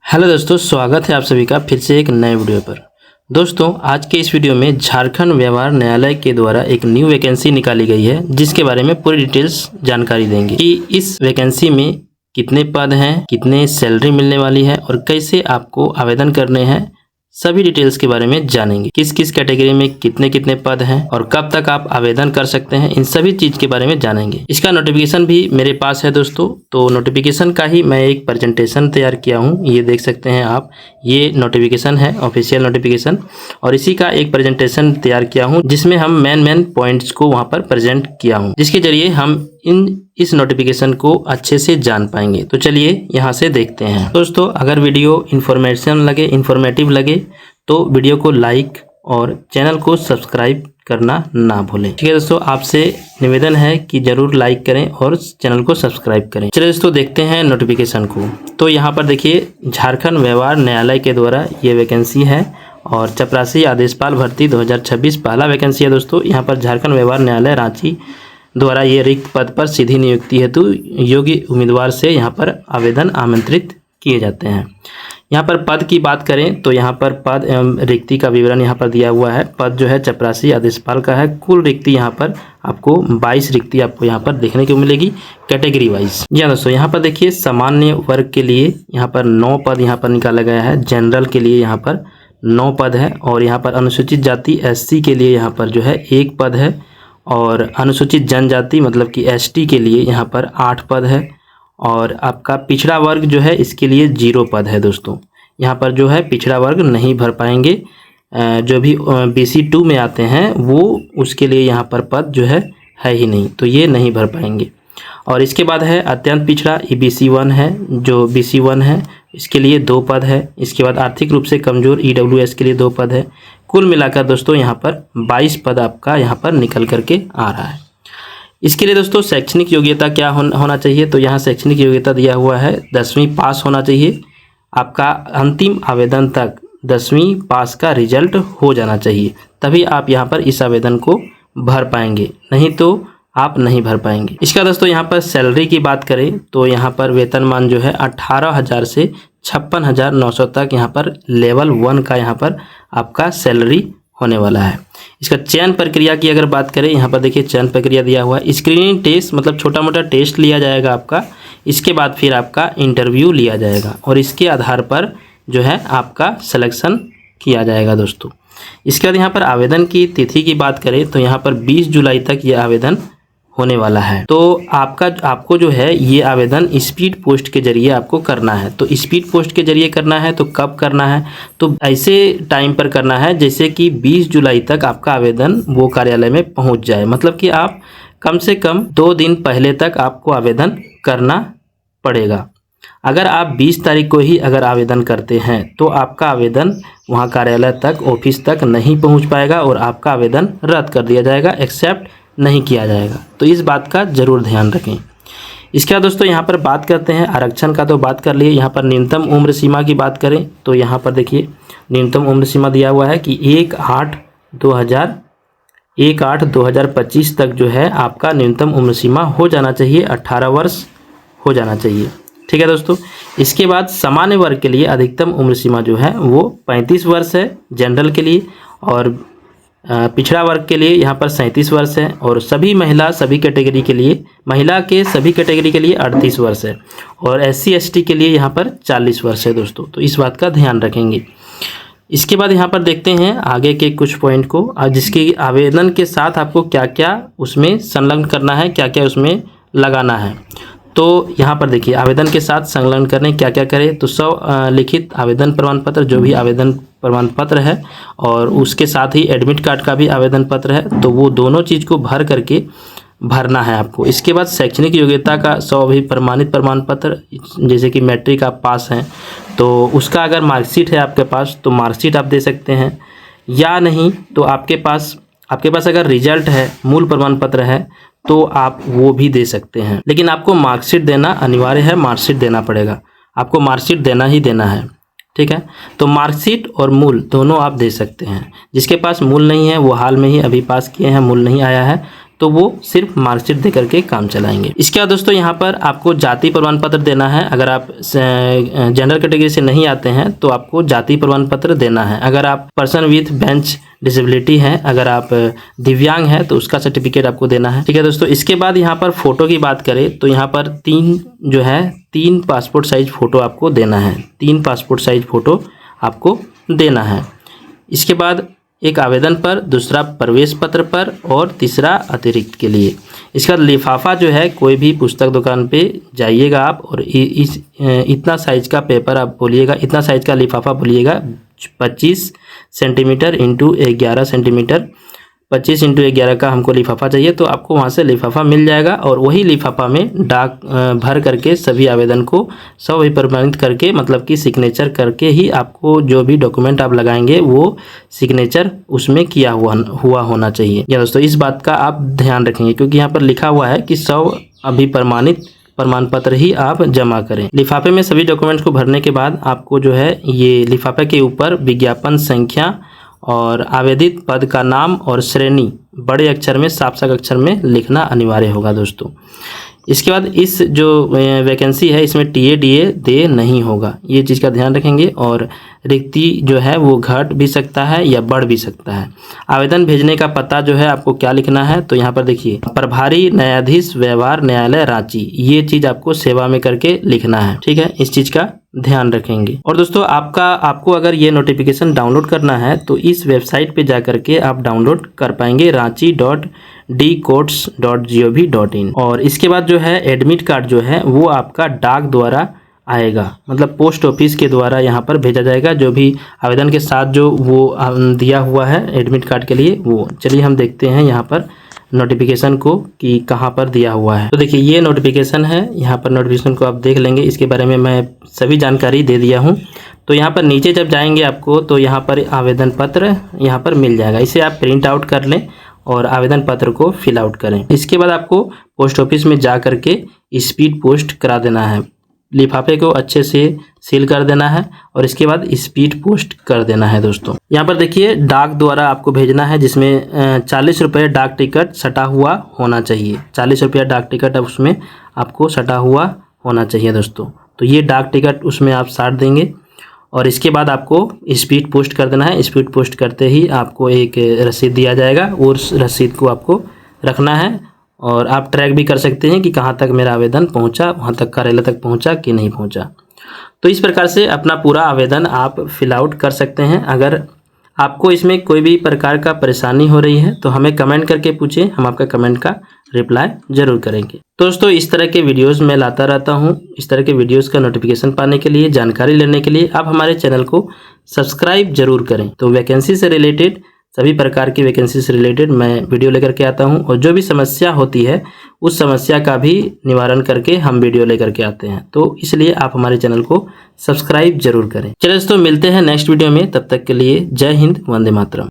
Hello दोस्तों, स्वागत है आप सभी का फिर से एक नए वीडियो पर। दोस्तों, आज के इस वीडियो में झारखंड व्यवहार न्यायालय के द्वारा एक न्यू वैकेंसी निकाली गई है, जिसके बारे में पूरी डिटेल्स जानकारी देंगे कि इस वैकेंसी में कितने पद हैं, कितने सैलरी मिलने वाली है और कैसे आपको आवेदन करने हैं। सभी डिटेल्स के बारे में जानेंगे। किस किस कैटेगरी में कितने कितने पद हैं और कब तक आप आवेदन कर सकते हैं, इन सभी चीज के बारे में जानेंगे। इसका नोटिफिकेशन भी मेरे पास है दोस्तों, तो नोटिफिकेशन का ही मैं एक प्रेजेंटेशन तैयार किया हूं। ये देख सकते हैं आप, ये नोटिफिकेशन है, ऑफिशियल नोटिफिकेशन, और इसी का एक प्रेजेंटेशन तैयार किया हूँ जिसमें हम मेन पॉइंट्स को वहाँ पर प्रेजेंट किया हूँ, जिसके जरिए हम इस नोटिफिकेशन को अच्छे से जान पाएंगे। तो चलिए यहाँ से देखते हैं। दोस्तों, अगर वीडियो इन्फॉर्मेटिव लगे तो वीडियो को लाइक और चैनल को सब्सक्राइब करना ना भूलें। ठीक है दोस्तों, आपसे निवेदन है कि जरूर लाइक करें और चैनल को सब्सक्राइब करें। चलिए दोस्तों, देखते हैं नोटिफिकेशन को। तो यहाँ पर देखिए, झारखंड व्यवहार न्यायालय के द्वारा ये वैकेंसी है और चपरासी आदेशपाल भर्ती 2026 पहला वैकेंसी है दोस्तों। यहाँ पर झारखंड व्यवहार न्यायालय रांची द्वारा ये रिक्त पद पर सीधी नियुक्ति हेतु योग्य उम्मीदवार से यहाँ पर आवेदन आमंत्रित किए जाते हैं। यहाँ पर पद की बात करें तो यहाँ पर पद एवं रिक्ति का विवरण यहाँ पर दिया हुआ है। पद जो है चपरासी आदेशपाल का है। कुल रिक्ति यहाँ पर आपको 22 रिक्ति आपको यहाँ पर देखने को मिलेगी कैटेगरी वाइज। जी हाँ दोस्तों, यहाँ पर देखिए, सामान्य वर्ग के लिए यहाँ पर 9 पद यहाँ पर निकाला गया है। जनरल के लिए यहाँ पर 9 पद है और यहाँ पर अनुसूचित जाति SC के लिए यहाँ पर जो है 1 पद है और अनुसूचित जनजाति मतलब कि ST के लिए यहाँ पर 8 पद है और आपका पिछड़ा वर्ग जो है इसके लिए 0 पद है दोस्तों। यहाँ पर जो है पिछड़ा वर्ग नहीं भर पाएंगे। जो भी BC2 में आते हैं वो उसके लिए यहाँ पर पद जो है ही नहीं, तो ये नहीं भर पाएंगे। और इसके बाद है अत्यंत पिछड़ा EBC1 है, जो BC1 है, इसके लिए 2 पद है। इसके बाद आर्थिक रूप से कमज़ोर EWS के लिए 2 पद है। कुल मिलाकर दोस्तों यहाँ पर 22 पद आपका यहाँ पर निकल करके आ रहा है। इसके लिए दोस्तों शैक्षणिक योग्यता क्या होना चाहिए, तो यहाँ शैक्षणिक योग्यता दिया हुआ है 10वीं पास होना चाहिए। आपका अंतिम आवेदन तक 10वीं पास का रिजल्ट हो जाना चाहिए, तभी आप यहाँ पर इस आवेदन को भर पाएंगे, नहीं तो आप नहीं भर पाएंगे। इसका दोस्तों यहाँ पर सैलरी की बात करें तो यहाँ पर वेतनमान जो है 18,000 से 56,900 तक यहाँ पर लेवल 1 का यहाँ पर आपका सैलरी होने वाला है। इसका चयन प्रक्रिया की अगर बात करें, यहाँ पर देखिए चयन प्रक्रिया दिया हुआ है। स्क्रीनिंग टेस्ट मतलब छोटा मोटा टेस्ट लिया जाएगा आपका, इसके बाद फिर आपका इंटरव्यू लिया जाएगा और इसके आधार पर जो है आपका सिलेक्शन किया जाएगा दोस्तों। इसके बाद यहाँ पर आवेदन की तिथि की बात करें तो यहाँ पर 20 जुलाई तक ये आवेदन होने वाला है। तो आपको जो है ये आवेदन स्पीड पोस्ट के जरिए आपको करना है। तो स्पीड पोस्ट के जरिए करना है तो कब करना है, तो ऐसे टाइम पर करना है जैसे कि 20 जुलाई तक आपका आवेदन वो कार्यालय में पहुंच जाए। मतलब कि आप कम से कम 2 दिन पहले तक आपको आवेदन करना पड़ेगा। अगर आप 20 तारीख को ही अगर आवेदन करते हैं तो आपका आवेदन वहाँ कार्यालय तक, ऑफिस तक नहीं पहुँच पाएगा और आपका आवेदन रद्द कर दिया जाएगा, एक्सेप्ट नहीं किया जाएगा। तो इस बात का जरूर ध्यान रखें। इसके बाद दोस्तों यहाँ पर बात करते हैं आरक्षण का, तो बात कर लिए। यहाँ पर न्यूनतम उम्र सीमा की बात करें तो यहाँ पर देखिए न्यूनतम उम्र सीमा दिया हुआ है कि 1/8/2025 तक जो है आपका न्यूनतम उम्र सीमा हो जाना चाहिए, 18 वर्ष हो जाना चाहिए। ठीक है दोस्तों। इसके बाद सामान्य वर्ग के लिए अधिकतम उम्र सीमा जो है वो 35 वर्ष है जनरल के लिए, और पिछड़ा वर्ग के लिए यहाँ पर 37 वर्ष है, और सभी कैटेगरी के लिए, महिला के सभी कैटेगरी के लिए 38 वर्ष है, और SC ST के लिए यहाँ पर 40 वर्ष है दोस्तों। तो इस बात का ध्यान रखेंगे। इसके बाद यहाँ पर देखते हैं आगे के कुछ पॉइंट को, जिसके आवेदन के साथ आपको क्या क्या उसमें संलग्न करना है, क्या क्या उसमें लगाना है। तो यहाँ पर देखिए आवेदन के साथ संलग्न करने क्या क्या करें, तो 100 लिखित आवेदन प्रमाण पत्र, जो भी आवेदन प्रमाण पत्र है, और उसके साथ ही एडमिट कार्ड का भी आवेदन पत्र है, तो वो दोनों चीज़ को भर करके भरना है आपको। इसके बाद शैक्षणिक योग्यता का 100 भी प्रमाणित प्रमाण पत्र, जैसे कि मैट्रिक आप पास हैं तो उसका अगर मार्कशीट है आपके पास तो मार्कशीट आप दे सकते हैं, या नहीं तो आपके पास अगर रिजल्ट है, मूल प्रमाण पत्र है, तो आप वो भी दे सकते हैं। लेकिन आपको मार्कशीट देना अनिवार्य है, मार्कशीट देना पड़ेगा, आपको मार्कशीट देना ही देना है। ठीक है, तो मार्कशीट और मूल दोनों आप दे सकते हैं। जिसके पास मूल नहीं है वो हाल में ही अभी पास किए हैं, मूल नहीं आया है, तो वो सिर्फ मार्कशीट दे करके काम चलाएंगे। इसके बाद दोस्तों यहाँ पर आपको जाति प्रमाण पत्र देना है। अगर आप जनरल कैटेगरी से नहीं आते हैं तो आपको जाति प्रमाण पत्र देना है। अगर आप पर्सन विथ बेंच डिसेबिलिटी है, अगर आप दिव्यांग हैं तो उसका सर्टिफिकेट आपको देना है। ठीक है दोस्तों, इसके बाद यहाँ पर फोटो की बात करें तो यहाँ पर तीन पासपोर्ट साइज फोटो आपको देना है। 3 पासपोर्ट साइज फोटो आपको देना है। इसके बाद एक आवेदन पर, दूसरा प्रवेश पत्र पर और तीसरा अतिरिक्त के लिए। इसका लिफाफा जो है, कोई भी पुस्तक दुकान पे जाइएगा आप और इतना साइज का पेपर आप बोलिएगा, इतना साइज का लिफाफा बोलिएगा 25 सेंटीमीटर इंटू 11 सेंटीमीटर, 25 इंटू 11 का हमको लिफाफा चाहिए। तो आपको वहाँ से लिफाफा मिल जाएगा और वही लिफाफा में डाक भर करके सभी आवेदन को सभी प्रमाणित करके, मतलब कि सिग्नेचर करके ही आपको जो भी डॉक्यूमेंट आप लगाएंगे वो सिग्नेचर उसमें किया हुआ होना चाहिए। या दोस्तों इस बात का आप ध्यान रखेंगे क्योंकि यहाँ पर लिखा हुआ है कि 100 अभी प्रमाणित प्रमाण पत्र ही आप जमा करें। लिफाफे में सभी डॉक्यूमेंट्स को भरने के बाद आपको जो है ये लिफाफे के ऊपर विज्ञापन संख्या और आवेदित पद का नाम और श्रेणी बड़े अक्षर में, साफ साफ अक्षर में लिखना अनिवार्य होगा दोस्तों। इसके बाद इस जो वैकेंसी है इसमें TA दे नहीं होगा, ये चीज़ का ध्यान रखेंगे। और रिक्ति जो है वो घट भी सकता है या बढ़ भी सकता है। आवेदन भेजने का पता जो है आपको क्या लिखना है, तो यहाँ पर देखिए, प्रभारी न्यायाधीश व्यवहार न्यायालय रांची, ये चीज़ आपको सेवा में करके लिखना है। ठीक है, इस चीज़ का ध्यान रखेंगे। और दोस्तों आपको अगर ये नोटिफिकेशन डाउनलोड करना है तो इस वेबसाइट पे जा करके आप डाउनलोड कर पाएंगे, ranchi.dcourts.gov.in। और इसके बाद जो है एडमिट कार्ड जो है वो आपका डाक द्वारा आएगा, मतलब पोस्ट ऑफिस के द्वारा यहाँ पर भेजा जाएगा। जो भी आवेदन के साथ जो वो दिया हुआ है एडमिट कार्ड के लिए, वो चलिए हम देखते हैं यहाँ पर नोटिफिकेशन को कि कहाँ पर दिया हुआ है। तो देखिए ये नोटिफिकेशन है, यहाँ पर नोटिफिकेशन को आप देख लेंगे। इसके बारे में मैं सभी जानकारी दे दिया हूँ। तो यहाँ पर नीचे जब जाएंगे आपको तो यहाँ पर आवेदन पत्र यहाँ पर मिल जाएगा, इसे आप प्रिंट आउट कर लें और आवेदन पत्र को फिल आउट करें। इसके बाद आपको पोस्ट ऑफिस में जा करके स्पीड पोस्ट करा देना है, लिफाफे को अच्छे से सील कर देना है और इसके बाद स्पीड पोस्ट कर देना है दोस्तों। यहाँ पर देखिए डाक द्वारा आपको भेजना है, जिसमें 40 रुपये डाक टिकट सटा हुआ होना चाहिए। 40 रुपया डाक टिकट अब उसमें आपको सटा हुआ होना चाहिए दोस्तों। तो ये डाक टिकट उसमें आप साट देंगे और इसके बाद आपको स्पीड पोस्ट कर देना है। स्पीड पोस्ट करते ही आपको एक रसीद दिया जाएगा और उस रसीद को आपको रखना है और आप ट्रैक भी कर सकते हैं कि कहाँ तक मेरा आवेदन पहुँचा, वहाँ तक कार्यालय तक पहुँचा कि नहीं पहुँचा। तो इस प्रकार से अपना पूरा आवेदन आप फिल आउट कर सकते हैं। अगर आपको इसमें कोई भी प्रकार का परेशानी हो रही है तो हमें कमेंट करके पूछें, हम आपका कमेंट का रिप्लाई जरूर करेंगे। दोस्तों इस तरह के वीडियोस मैं लाता रहता हूं। इस तरह के वीडियोस का नोटिफिकेशन पाने के लिए, जानकारी लेने के लिए आप हमारे चैनल को सब्सक्राइब जरूर करें। तो वैकेंसी से रिलेटेड, सभी प्रकार की वैकेंसी से रिलेटेड मैं वीडियो लेकर के आता हूं और जो भी समस्या होती है उस समस्या का भी निवारण करके हम वीडियो लेकर के आते हैं। तो इसलिए आप हमारे चैनल को सब्सक्राइब जरूर करें। चलिए दोस्तों मिलते हैं नेक्स्ट वीडियो में, तब तक के लिए जय हिंद, वंदे मातरम।